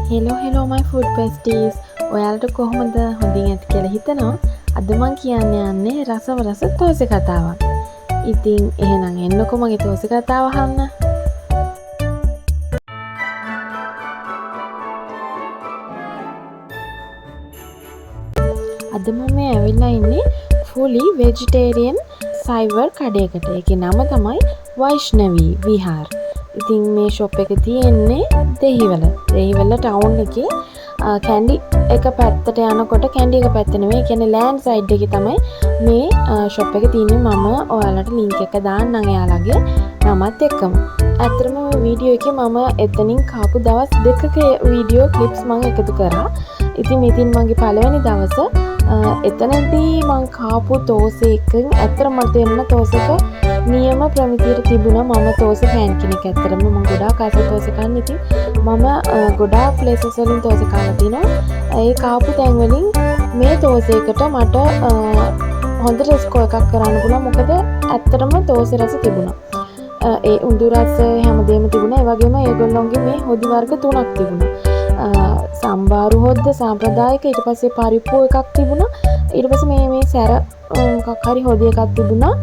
Hello my food besties. ඔයාලට කොහොමද? හොඳින් ඇති කියලා හිතනවා. අද මම කියන්න යන්නේ රසම රස තෝසෙ කතාවක්. ඉතින් එහෙනම් එන්නකො මගේ තෝසෙ කතාව අහන්න. අද මම ඇවිල්ලා ඉන්නේ fully vegetarian සයිවර් කඩේකට. ඒකේ නම තමයි වෛෂ්ණවී විහාර. ඉතින් මේ ෂොප් එක තියෙන්නේ දෙහිවල ටවුන් එකේ කැන්ඩි එක පැත්තට යනකොට කැන්ඩි එක පැත්ත නෙවෙයි කියන්නේ ලෑන්ඩ් සයිඩ් එකේ තමයි මේ ෂොප් එක තියෙන්නේ. මම ඔයාලට ලින්ක් එක දාන්නම් එයාලගේ නමත් එක්කම. ඇත්තටම මේ වීඩියෝ එකේ මම එතනින් කාපු දවස් දෙකක වීඩියෝ ක්ලිප්ස් මම එකතු කරා. ඉතින් මගේ පළවෙනි දවස එතනදී මං කාපු තෝසෙ එකෙන් ඇත්තටම මට එන්න තෝසෙක නියම ප්‍රමිතියට තිබුණා. මම තෝසෙ ෆෑන් කෙනෙක්. ඇත්තටම මම ගොඩාක් ආසයි තෝසෙ කන්න. ඉතින් මම ගොඩාක් ප්ලේසස් වලින් තෝසෙ කාලා තිනවා. ඒ කාපු තැන් වලින් මේ තෝසෙ එකට මට හොඳට ස්කෝර් එකක් කරන්න පුළුවන්. මොකද ඇත්තටම තෝසෙ රස තිබුණා. ඒ උඳු රස හැමදේම තිබුණා. ඒ වගේම ඒගොල්ලොන්ගේ මේ හොදි වර්ග තුනක් තිබුණා. සම්බාරු හොද්ද සාම්ප්‍රදායික, ඊට පස්සේ පරිප්පු එකක් තිබුණා. ඊට පස්සේ මේ සැර මොකක් හරි හොදි එකක් තිබුණා.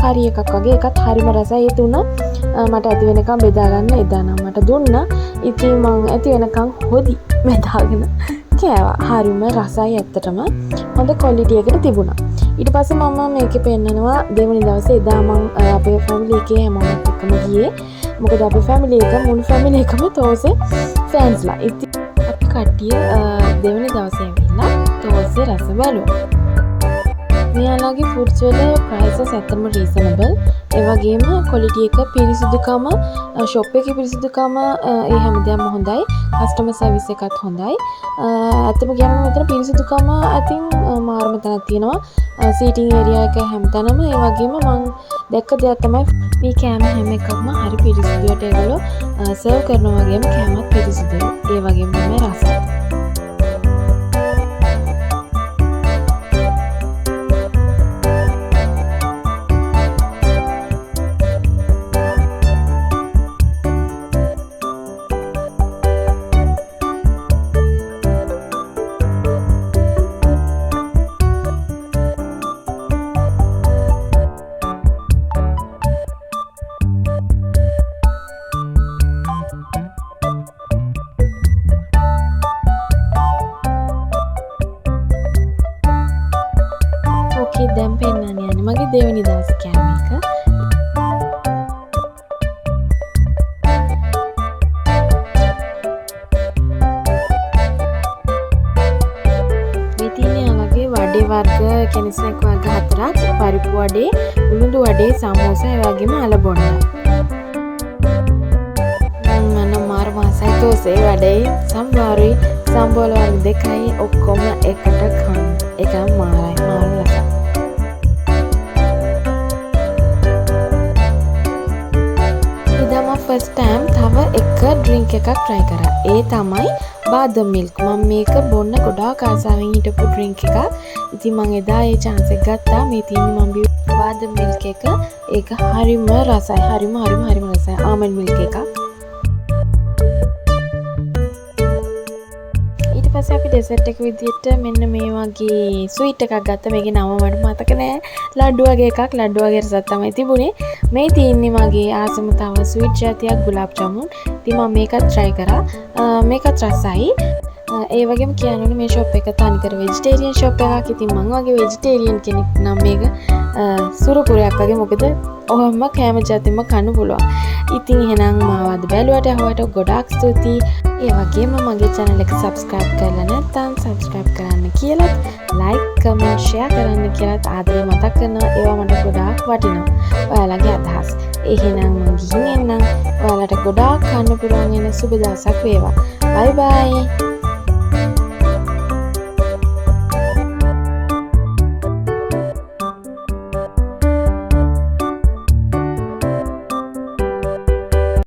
හරි එකක් වගේ එකත් හරිම රසයි. ඒ තුන මට ඇති වෙනකම් බෙදා ගන්න එදා නම් මට දුන්නා. ඉතින් මං ඇති වෙනකම් හොදි බෙදාගෙන කෑවා. හරිම රසයි ඇත්තටම. හොඳ ක්වොලිටි එකකට තිබුණා. ඊට පස්සේ මම මේකේ පෙන්නනවා දෙවෙනි දවසේ එදා මං අපේ ෆැමිලි එකේ හැමෝම එක්කම ගියේ. මොකද අපේ ෆැමිලි එක මුළු ෆැමිලි එකම තෝසෙ ෆෑන්ස්ලා. ඉතින් අපි කට්ටිය දෙවෙනි දවසේ ඇවිල්ලා තෝසෙ රස බලුවා. මෙයාලගේ ෆුඩ්ස් වල ප්‍රයිසස් ඇත්තම රීසනබල්. ඒ වගේම ක්වොලිටි එක, පිරිසිදුකම, ෂොප් එකේ පිරිසිදුකම, ඒ හැමදේම හොඳයි. කස්ටමර් සර්විස් එකත් හොඳයි. ඇත්තම කියනවා මෙතන පිරිසිදුකම අතින් මාර්ම තැනක් තියෙනවා. සීටින් ඒරියා එක හැමතැනම. ඒ වගේම මම දැක්ක දෙයක් තමයි මේ කෑම හැම එකක්ම හරි පිරිසිදුවට ඒගොල්ලෝ සර්ව් කරනවා. වගේම කෑමත් පිරිසිදුයි. ඒ වගේම තමයි රසත්. දැන් පෙන්නන්න යන්නේ මගේ දෙවෙනි දවසේ කෑම එක. මේ තියෙන්නේ යාලගේ වඩේ වර්ග, කියන්නේ ස්නැක් වර්ග 4ක්. පරිප්පු වඩේ, උළුඳු වඩේ, සමෝසා, ඒ වගේම අලබොන්න. මම මාර මාසයි තෝසේ වඩේ සම්බාරුයි සම්බෝල වර්ග දෙකයි ඔක්කොම එකට කන්න. ඒකම මාරයි රසයි. ෆස්ට් ටයිම් තව එක ඩ්‍රින්ක් එකක් try කරා. ඒ තමයි බාදම් මිල්ක්. මම මේක බොන්න ගොඩාක් ආසාවෙන් හිටපු ඩ්‍රින්ක් එකක්. ඉතින් මම එදා ඒ chance එක ගත්තා. මේ තියෙන්නේ මම බිව් බාදම් මිල්ක් එක. ඒක හරිම රසයි. හරිම රසයි. ආමන්ඩ් මිල්ක් එකක්. ඊට පස්සේ අපි ඩෙසර්ට් එක විදියට මෙන්න මේ වගේ ස්වීට් එකක් ගත්තා. මේකේ නම මට මතක නෑ. ලඩු වගේ එකක්. ලඩු වගේ රසක් තමයි තිබුණේ. මේ තියෙන්නේ මගේ ආසම තව ස්වීට් ජාතියක් ගුලාබ් ජාමුන්. ඉතින් මම මේකත් try කරා. මේකත් රසයි. ඒ වගේම කියනවනේ මේ ෂොප් එක තනිකර වෙජිටේරියන් ෂොප් එකක්. ඉතින් මම වගේ වෙජිටේරියන් කෙනෙක් නම් මේක සුරුපුරයක් වගේ. මොකද ඔහොම කෑම ජාතියම කන්න පුළුවන්. ඉතින් එහෙනම් මාව අද බැලුවට අහුවට ගොඩාක් ස්තුතියි. ඒ වගේම මගේ channel එක subscribe කරලා නැත්නම් subscribe කරන්න කියලාත්, like, comment, share කරන්න කියලාත් ආදරේ මතක් කරනවා. ඒවා මට ගොඩාක් වටිනවා. ඔයාලගේ අදහස්. එහෙනම් මම ගිහින් එන්නම්. ඔයාලට ගොඩාක් කන්න පුළුවන් වෙන සුබ දවසක් වේවා. bye bye.